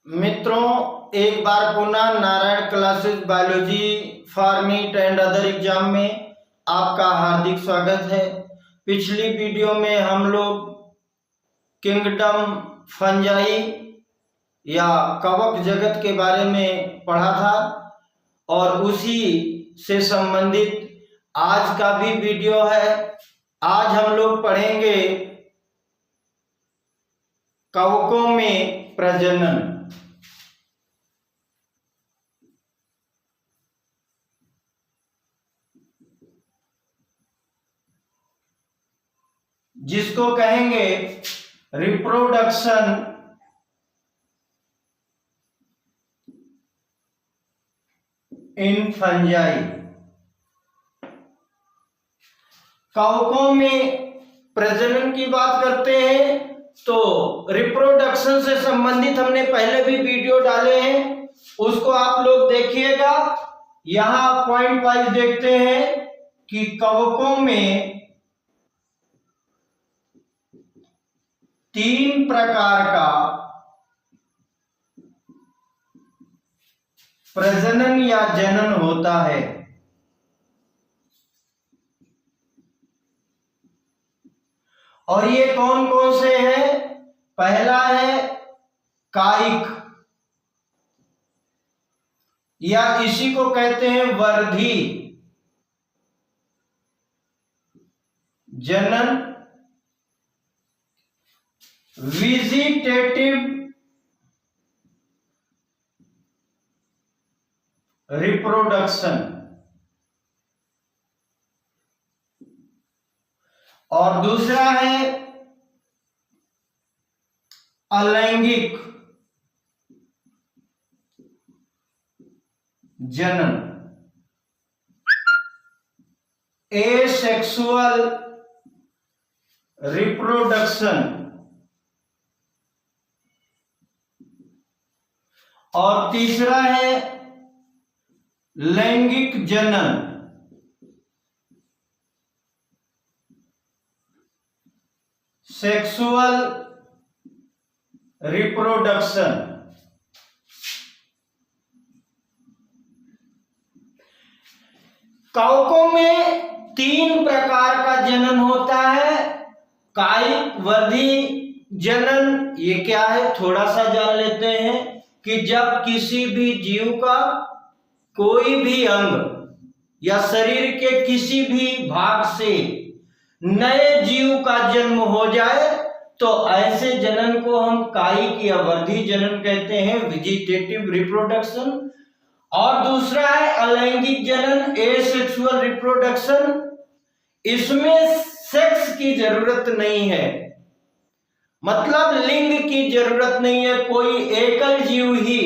मित्रों, एक बार पुनः Narayan classes biology for neat and other exam में आपका हार्दिक स्वागत है। पिछली वीडियो में हम लोग किंगडम फंजाई या कवक जगत के बारे में पढ़ा था और उसी से संबंधित आज का भी वीडियो है। आज हम लोग पढ़ेंगे कवकों में प्रजनन। जिसको कहेंगे रिप्रोडक्शन इन फंजाई। कवकों में प्रजनन की बात करते हैं तो रिप्रोडक्शन से संबंधित हमने पहले भी वीडियो डाले हैं, उसको आप लोग देखिएगा। यहां पॉइंट वाइज देखते हैं कि कवकों में 3 प्रकार का प्रजनन या जनन होता है। और ये कौन कौन से हैं? पहला है कायिक या इसी को कहते हैं वर्धी जनन, वेजिटेटिव रिप्रोडक्शन और दूसरा है अलैंगिक जनन, एसेक्सुअल रिप्रोडक्शन। और तीसरा है लैंगिक जनन, सेक्सुअल रिप्रोडक्शन। कवकों में 3 प्रकार का जनन होता है। कायिक वर्धी जनन ये क्या है, थोड़ा सा जान लेते हैं कि जब किसी भी जीव का कोई भी अंग या शरीर के किसी भी भाग से नए जीव का जन्म हो जाए तो ऐसे जनन को हम कायिक या वर्धी जनन कहते हैं, वेजिटेटिव रिप्रोडक्शन। और दूसरा है अलैंगिक जनन, एसेक्सुअल रिप्रोडक्शन। इसमें सेक्स की जरूरत नहीं है, मतलब लिंग की जरूरत नहीं है। कोई एकल जीव ही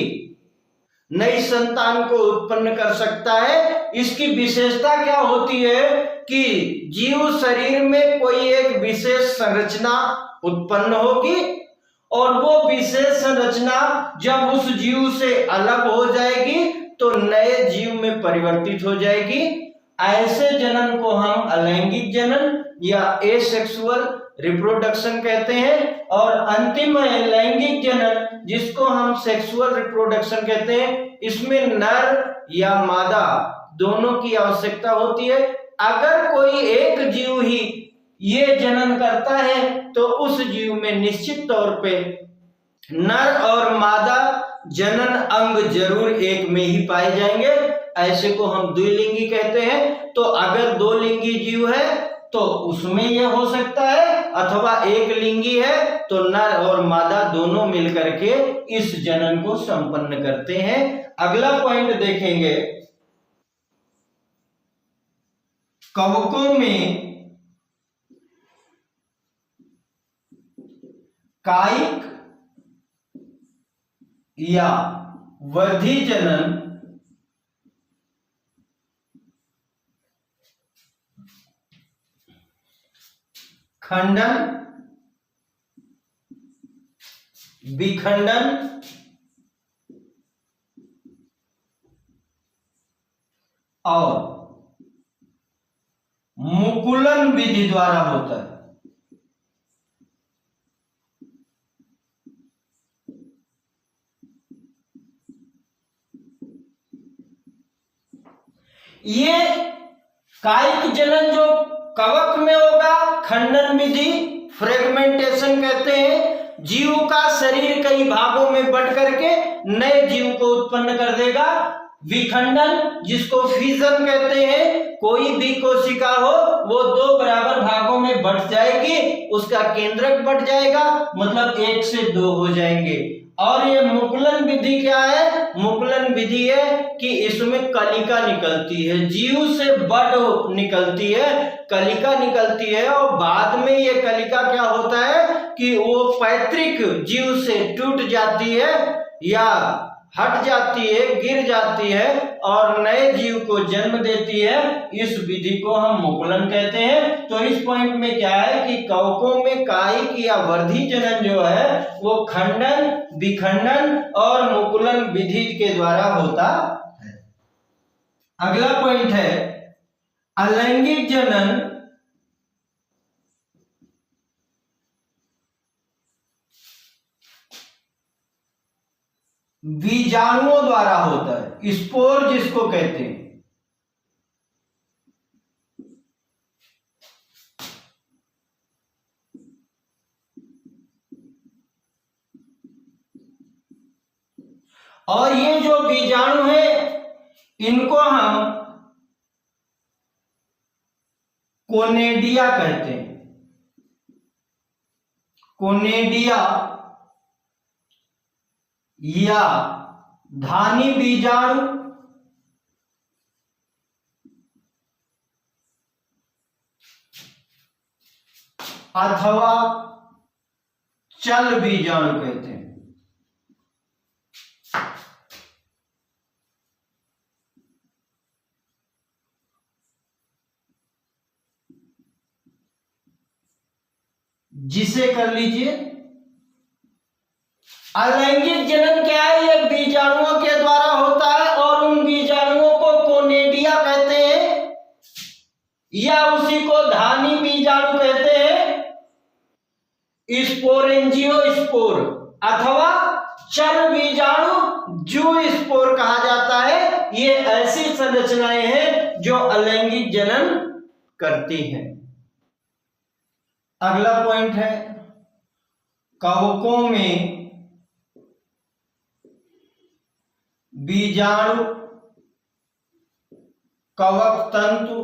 नई संतान को उत्पन्न कर सकता है। इसकी विशेषता क्या होती है कि जीव शरीर में कोई एक विशेष संरचना उत्पन्न होगी और वो विशेष संरचना जब उस जीव से अलग हो जाएगी तो नए जीव में परिवर्तित हो जाएगी। ऐसे जनन को हम अलैंगिक जनन या एसेक्सुअल रिप्रोडक्शन कहते हैं। और अंतिम है लैंगिक जनन, जिसको हम सेक्सुअल रिप्रोडक्शन कहते हैं। इसमें नर या मादा दोनों की आवश्यकता होती है। अगर कोई एक जीव ही ये जनन करता है तो उस जीव में निश्चित तौर पे नर और मादा जनन अंग जरूर एक में ही पाए जाएंगे। ऐसे को हम द्विलिंगी कहते हैं। तो अगर 2 लिंगी जीव है तो उसमें यह हो सकता है, अथवा एक लिंगी है तो नर और मादा दोनों मिलकर के इस जनन को संपन्न करते हैं। अगला पॉइंट देखेंगे, कवकों में कायिक या वर्धी जनन खंडन, विखंडन और मुकुलन विधि द्वारा होता है। ये कायिक जनन जो कवक में होगा, खंडन विधि फ्रेगमेंटेशन कहते हैं। जीव का शरीर कई भागों में बंट करके नए जीव को उत्पन्न कर देगा। विखंडन जिसको फिजन कहते हैं, कोई भी कोशिका हो वो दो बराबर भागों में बंट जाएगी, उसका केंद्रक बंट जाएगा, मतलब 1 से 2 हो जाएंगे। और ये मुकुलन विधि क्या है? मुकुलन विधि है कि इसमें कलिका निकलती है, जीव से बड निकलती है, कलिका निकलती है, और बाद में ये कलिका क्या होता है कि वो पैतृक जीव से टूट जाती है या हट जाती है, गिर जाती है और नए जीव को जन्म देती है। इस विधि को हम मुकुलन कहते हैं। तो इस पॉइंट में क्या है कि कवकों में कायिक या वर्धी जनन जो है वो खंडन, विखंडन और मुकुलन विधि के द्वारा होता है। अगला पॉइंट है अलैंगिक जनन बीजाणुओं द्वारा होता है, स्पोर जिसको कहते हैं। और ये जो बीजाणु है इनको हम कोनेडिया कहते हैं। कोनेडिया या धानी बीजाणु अथवा चल बीजाणु कहते हैं। जिसे कर लीजिए अलैंगिक जनन क्या है? ये बीजाणुओं के द्वारा होता है और उन बीजाणुओं को कोनेडिया कहते हैं या उसी को धानी बीजाणु कहते हैं। स्पोरेंजियो स्पोर अथवा चल बीजाणु जू स्पोर कहा जाता है। ये ऐसी संरचनाएं हैं जो अलैंगिक जनन करती हैं। अगला पॉइंट है कवकों में बीजाणु कवक तंतु,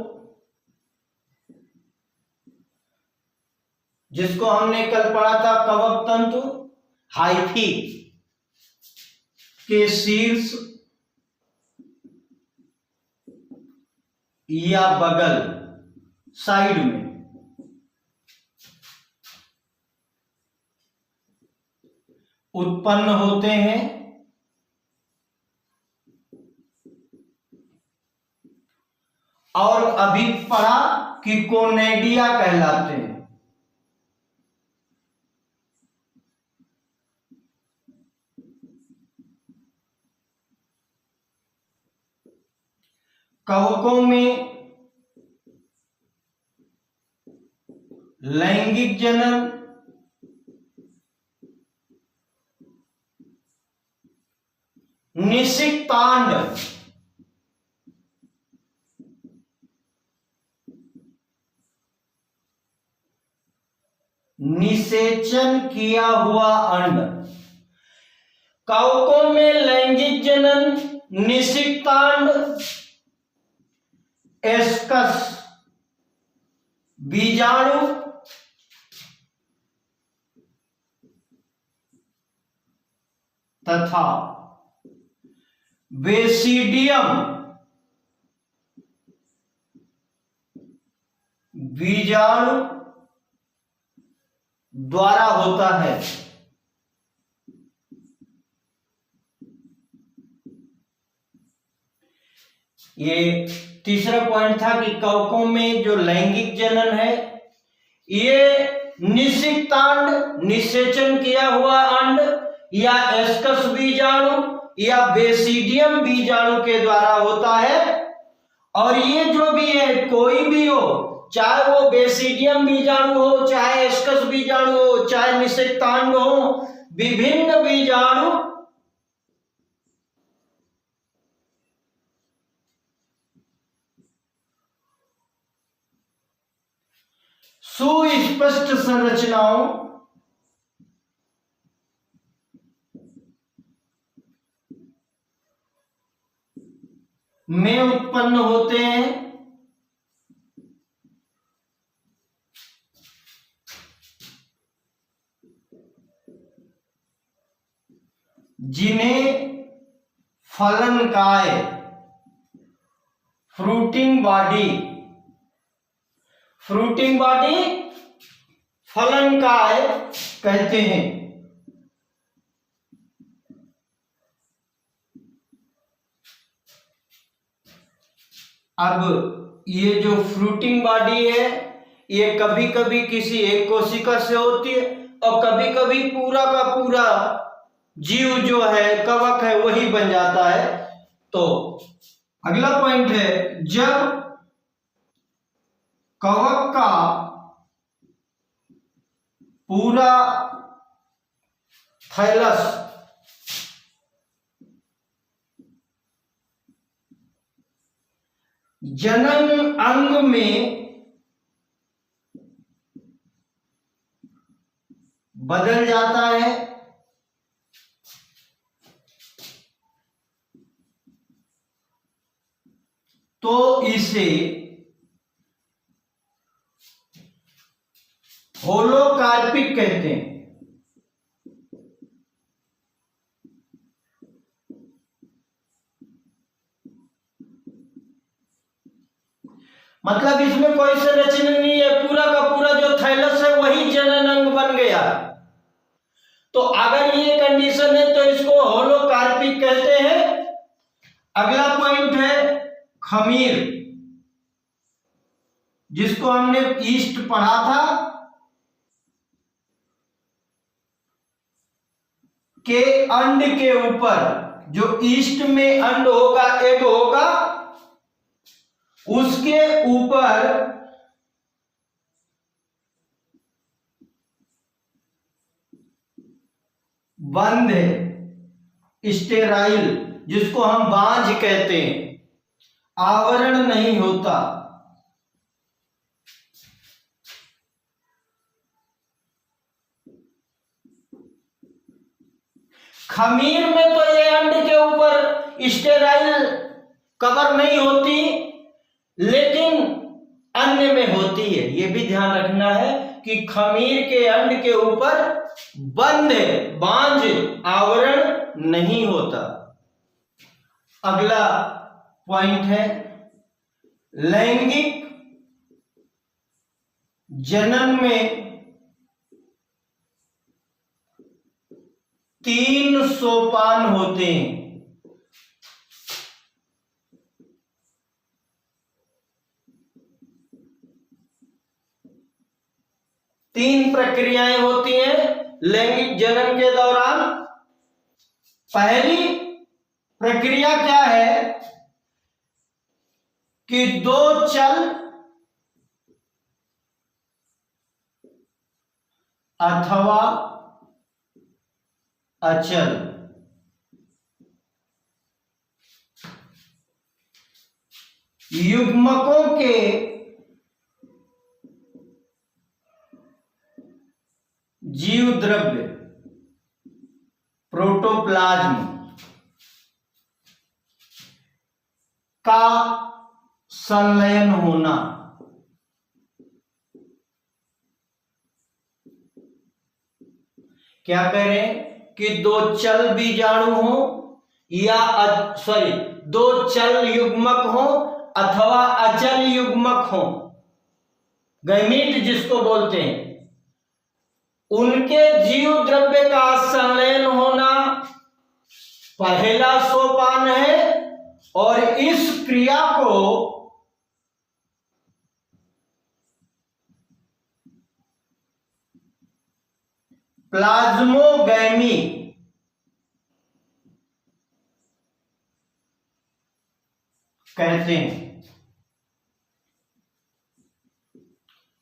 जिसको हमने कल पढ़ा था कवक तंतु, हाइफी के शीर्ष या बगल साइड में उत्पन्न होते हैं और अभी पढ़ा कि कोनेडिया कहलाते हैं। कवकों में लैंगिक जनन निषिक्तांड निषेचन किया हुआ अंड। कवकों में लैंगिक जनन निषिक्तांड एस्कस बीजाणु तथा बेसिडियम बीजाणु द्वारा होता है। ये तीसरा पॉइंट था कि कवकों में जो लैंगिक जनन है ये निषिक्तांड निषेचन किया हुआ अंड या एस्कस बीजाणु या बेसिडियम बीजाणु के द्वारा होता है। और ये जो भी है कोई भी हो, चाहे वो बेसिडियम बीजाणु हो, चाहे एस्कस बीजाणु हो, चाहे निषेक्तांड हो, विभिन्न बीजाणु सुस्पष्ट संरचनाओं में उत्पन्न होते हैं, जिन्हें फलनकाय फ्रूटिंग बॉडी फलनकाय कहते हैं। अब ये जो फ्रूटिंग बॉडी है ये कभी कभी किसी एक कोशिका से होती है और कभी कभी पूरा का पूरा जीव जो है, कवक है, वही बन जाता है। तो अगला पॉइंट है, जब कवक का पूरा थैलस जनन अंग में बदल जाता है तो इसे होलोकार्पिक कहते हैं। मतलब इसमें कोई संरचना नहीं है, पूरा का पूरा जो थैलस है वही जनन अंग बन गया। तो अगर ये कंडीशन है तो इसको होलोकार्पिक कहते हैं। अगला पॉइंट है खमीर, जिसको हमने ईस्ट पढ़ा था के अंड के ऊपर, जो ईस्ट में अंड होगा, एग होगा, उसके ऊपर बंद है स्टेराइल, जिसको हम बांझ कहते हैं, आवरण नहीं होता। खमीर में तो ये अंड के ऊपर स्टेराइल कवर नहीं होती, लेकिन अन्य में होती है। ये भी ध्यान रखना है कि खमीर के अंड के ऊपर बंद है, बांझ, आवरण नहीं होता। अगला पॉइंट है लैंगिक जनन में 3 सोपान होते हैं। तीन प्रक्रियाएं होती हैं लैंगिक जनन के दौरान। पहली प्रक्रिया क्या है कि 2 चल अथवा अचल युग्मकों के जीव द्रव्य प्रोटोप्लाज्म का संलयन होना। क्या कह रहे हैं कि 2 चल बीजाणु हो या 2 चल युग्मक हो अथवा अचल युग्मक हो, गैमीट जिसको बोलते हैं, उनके जीव द्रव्य का संलयन होना पहला सोपान है। और इस क्रिया को प्लाज्मोगैमी कहते हैं।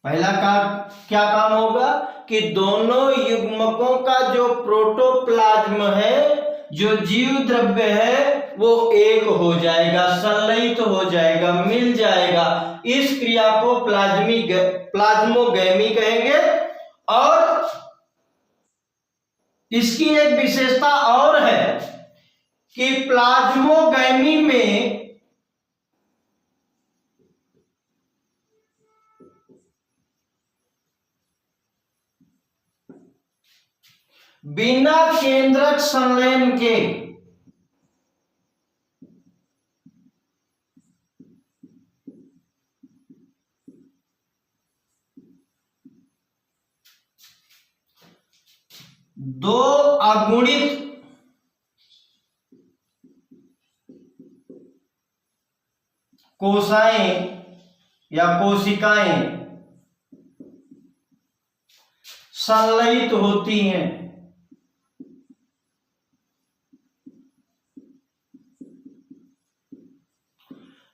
पहला क्या काम होगा कि दोनों युग्मकों का जो प्रोटोप्लाज्म है, जो जीव द्रव्य है, वो एक हो जाएगा, संलयित हो जाएगा, मिल जाएगा। इस क्रिया को प्लाज्मोगैमी कहेंगे। और इसकी एक विशेषता और है कि प्लाज्मोगैमी में बिना केंद्रक संलयन के दो अगुणित कोशाएं या कोशिकाएं संलयित होती हैं।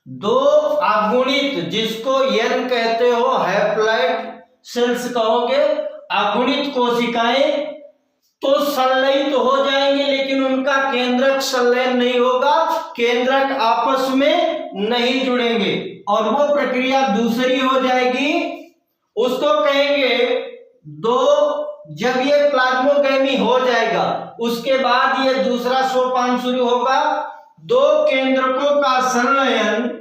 दो अगुणित, जिसको यन कहते हो, हैप्लॉइड सेल्स कहोगे, अगुणित कोशिकाएं तो संलयित हो जाएंगे, लेकिन उनका केंद्रक संलयन नहीं होगा, केंद्रक आपस में नहीं जुड़ेंगे, और वो प्रक्रिया दूसरी हो जाएगी। उसको कहेंगे दो, जब ये प्लाज्मोगैमी हो जाएगा उसके बाद ये दूसरा सोपान शुरू होगा, दो केंद्रकों का संलयन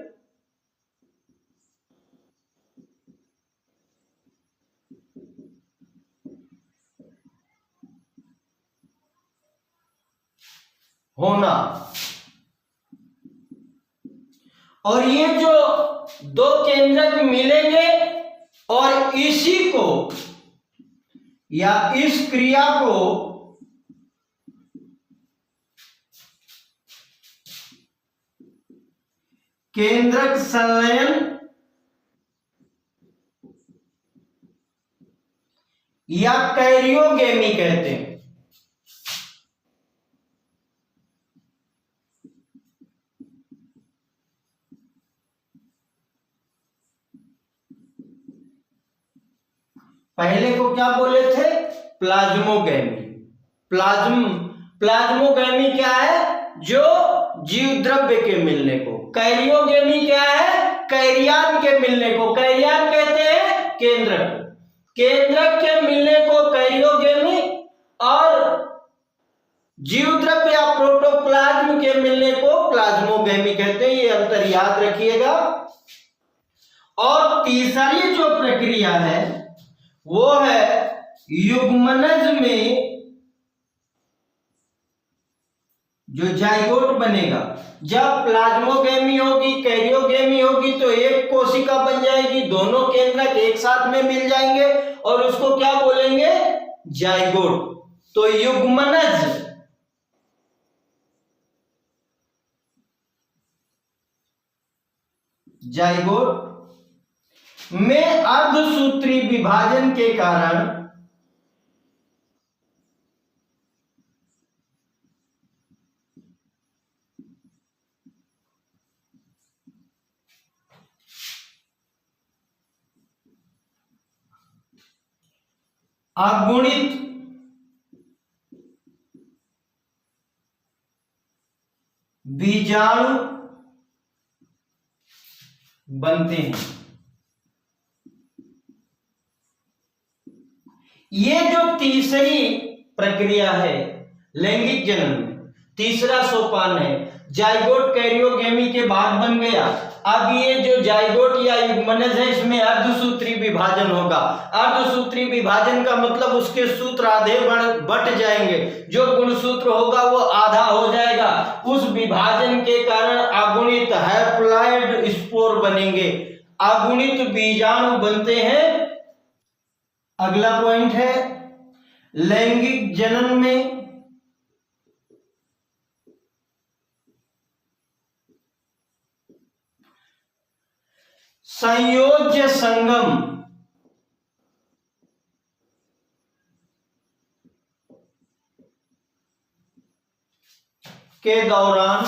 होना। और ये जो दो केंद्रक मिलेंगे और इसी को या इस क्रिया को केंद्रक संलयन या कैरियोगेमी कहते हैं। पहले को क्या बोले थे? प्लाज्मोगैमी। प्लाज्मोगैमी क्या है? जो जीव द्रव्य के मिलने को। कैरियोगेमी क्या है? कैरियान के मिलने को। कैरियान कहते हैं केंद्रक। केंद्रक के मिलने को कैरियोगेमी, और जीव द्रव्य या प्रोटोप्लाज्म के मिलने को प्लाज्मोगैमी कहते हैं। ये अंतर याद रखिएगा। और तीसरी जो प्रक्रिया है वो है युग्मनज में जो जाइगोट बनेगा। जब प्लाज्मोगैमी होगी, कैरियोगेमी होगी, तो एक कोशिका बन जाएगी, दोनों केंद्रक एक साथ में मिल जाएंगे और उसको क्या बोलेंगे? जाइगोट। तो युग्मनज जाइगोट में अर्धसूत्री विभाजन के कारण अगुणित बीजाणु बनते हैं। ये जो तीसरी प्रक्रिया है लैंगिक जनन में, तीसरा सोपान है, जाइगोट कैरियोगेमी के बाद बन गया। अब ये जो जाइगोट या युग्मनज है, इसमें अर्धसूत्री विभाजन होगा। अर्धसूत्री विभाजन का मतलब उसके सूत्र आधे बट जाएंगे, जो गुणसूत्र होगा वो आधा हो जाएगा। उस विभाजन के कारण अगुणित हैप्लॉइड स्पोर बनेंगे, अगुणित बीजाणु बनते हैं। अगला पॉइंट है लैंगिक जनन में संयोज्य संगम के दौरान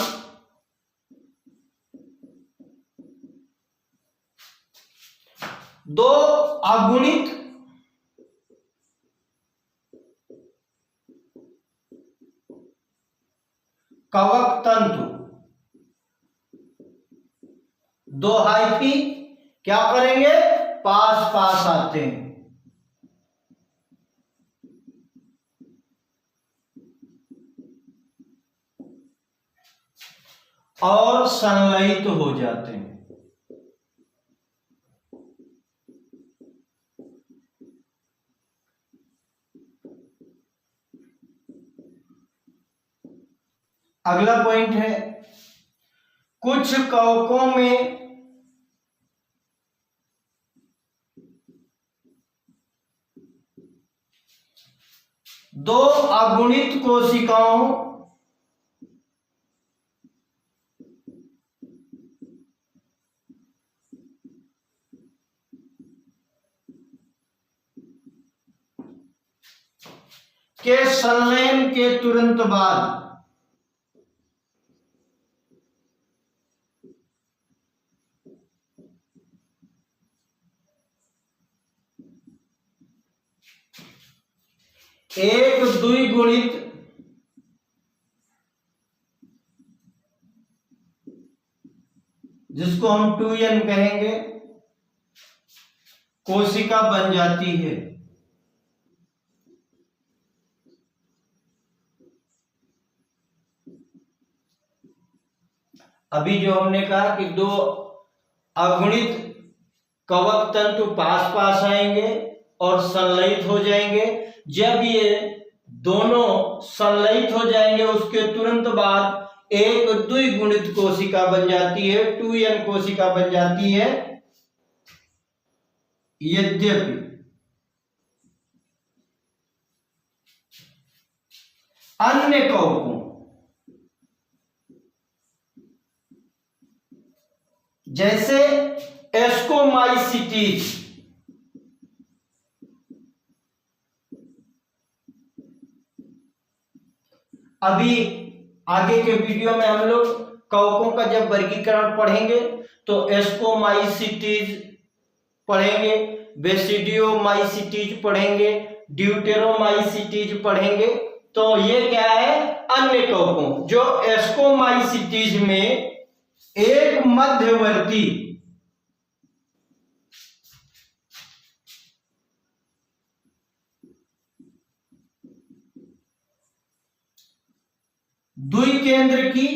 दो अगुणित कवक तंतु दो हाइफी क्या करेंगे, पास पास आते हैं और संलयित हो जाते हैं। अगला पॉइंट है, कुछ कवकों में दो अगुणित कोशिकाओं के संलयन के तुरंत बाद एक द्विगुणित जिसको हम 2n कहेंगे कोशिका बन जाती है। अभी जो हमने कहा कि दो अगुणित कवक तंतु पास पास आएंगे और संलयित हो जाएंगे, जब ये दोनों संलयित हो जाएंगे उसके तुरंत बाद एक द्विगुणित कोशिका बन जाती है, 2n कोशिका बन जाती है। यद्यपि अन्य कवकों जैसे एस्कोमाइसिटीज अभी आगे के वीडियो में हम लोग कवकों का जब वर्गीकरण पढ़ेंगे तो एस्कोमाइसिटीज पढ़ेंगे, बेसिडियोमाइसिटीज पढ़ेंगे, ड्यूटेरोमाइसिटीज पढ़ेंगे। तो ये क्या है, अन्य कवकों। जो एस्कोमाइसिटीज में एक मध्यवर्ती द्विकेंद्र की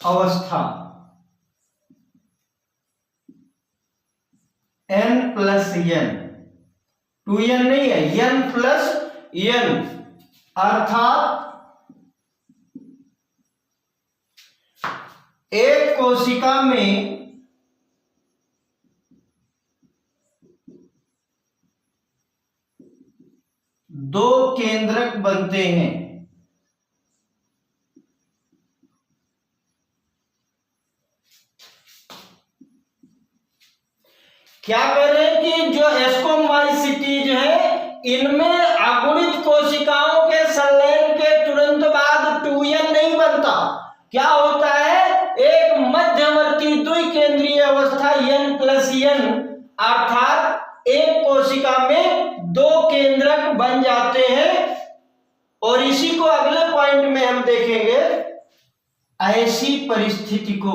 अवस्था n+n, 2n नहीं है, n+n, अर्थात एक कोशिका में दो केंद्रक बनते हैं। क्या कह रहे हैं कि जो एस्कोमाइसिटीज है इनमें अगुणित कोशिकाओं के संलयन के तुरंत बाद 2n नहीं बनता, क्या होता है, एक मध्यवर्ती द्विकेंद्रीय अवस्था n+n, अर्थात एक कोशिका में दो केंद्रक बन जाते हैं। और इसी को अगले पॉइंट में हम देखेंगे। ऐसी परिस्थिति को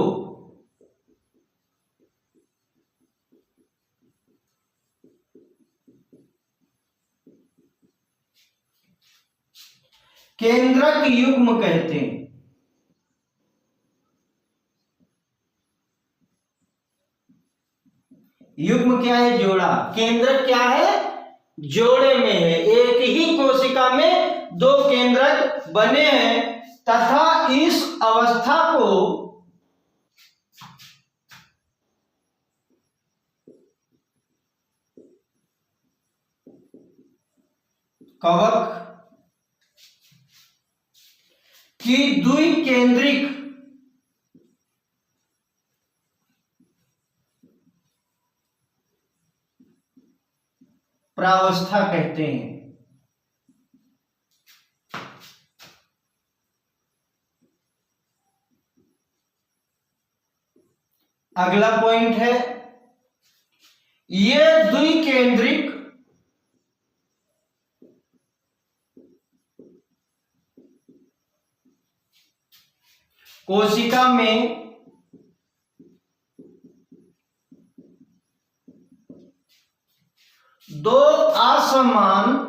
केंद्रक युग्म कहते हैं। युग्म क्या है, जोड़ा। केंद्रक क्या है, जोड़े में है, एक ही कोशिका में दो केंद्रक बने हैं तथा इस अवस्था को कवक की द्विकेंद्रिक प्रावस्था कहते हैं। अगला पॉइंट है, ये द्विकेंद्रिक कोशिका में दो असमान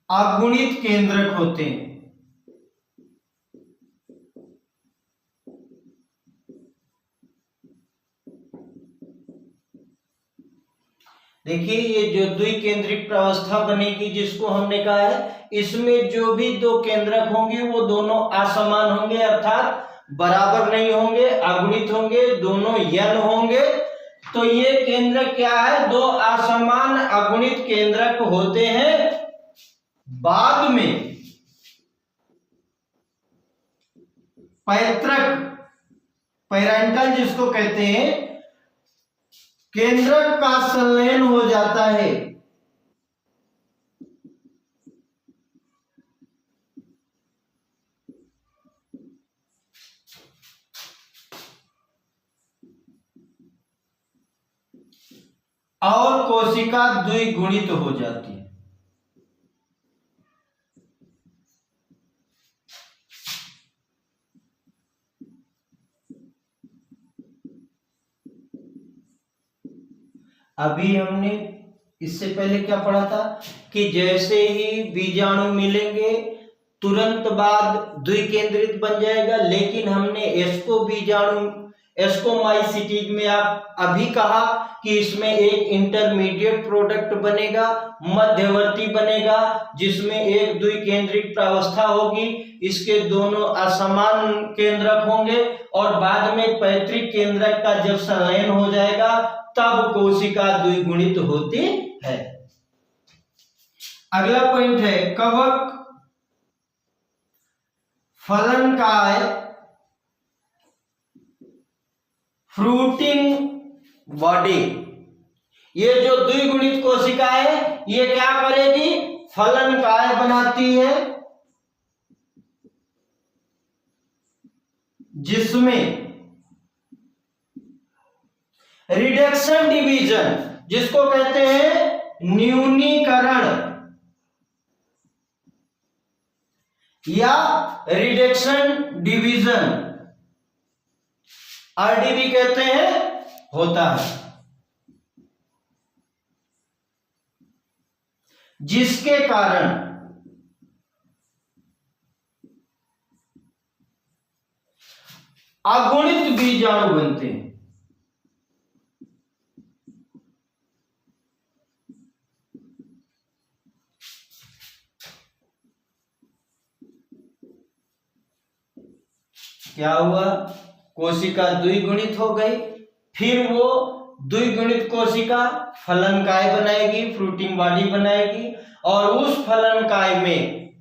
अगुणित केंद्रक होते हैं। देखिए ये जो द्विकेंद्रिक प्रावस्था बनेगी जिसको हमने कहा है, इसमें जो भी दो केंद्रक होंगे वो दोनों असमान होंगे, अर्थात बराबर नहीं होंगे, अगुणित होंगे, दोनों यन होंगे। तो ये केंद्रक क्या है, दो असमान अगुणित केंद्रक होते हैं। बाद में पैतृक, पैरेंटल जिसको कहते हैं, केंद्रक का संलयन हो जाता है। और कोशिका द्विगुणित हो जाती है। अभी हमने इससे पहले क्या पढ़ा था कि जैसे ही बीजाणु मिलेंगे तुरंत बाद द्विकेंद्रित बन जाएगा, लेकिन हमने एस्को बीजाणु, एस्कोमाइसिटीज में आप अभी कहा कि इसमें एक इंटरमीडिएट प्रोडक्ट बनेगा, मध्यवर्ती बनेगा, जिसमें एक द्विकेंद्रिक प्रावस्था होगी, इसके दोनों असमान केंद्रक होंगे और बाद में पैतृक केंद्रक का जब संलयन हो जाएगा तब कोशिका द्विगुणित होती है। अगला पॉइंट है कवक फलनकाय फ्रूटिंग बॉडी। ये जो द्विगुणित कोशिका है ये क्या करेगी, फलनकाय बनाती है, जिसमें रिडक्शन डिवीजन, जिसको कहते हैं न्यूनीकरण या रिडक्शन डिवीजन, आरडीबी कहते हैं, होता है, जिसके कारण अगुणित बीजाणु बनते हैं। क्या हुआ, कोशिका द्विगुणित हो गई, फिर वो द्विगुणित कोशिका फलनकाय बनाएगी, फ्रूटिंग बॉडी बनाएगी, और उस फलनकाय में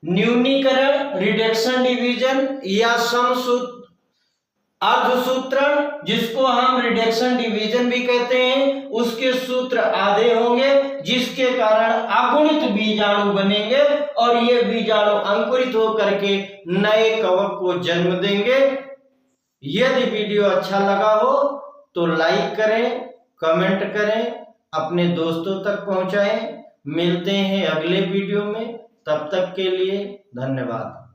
न्यूनीकरण, रिडक्शन डिवीजन या समसूत्र, अर्धसूत्रण, जिसको हम रिडक्शन डिवीजन भी कहते हैं, उसके सूत्र आधे होंगे, जिसके कारण अगुणित बीजाणु बनेंगे और ये बीजाणु अंकुरित होकर के नए कवक को जन्म देंगे। यदि वीडियो अच्छा लगा हो तो लाइक करें, कमेंट करें, अपने दोस्तों तक पहुंचाएं। मिलते हैं अगले वीडियो में, तब तक के लिए धन्यवाद।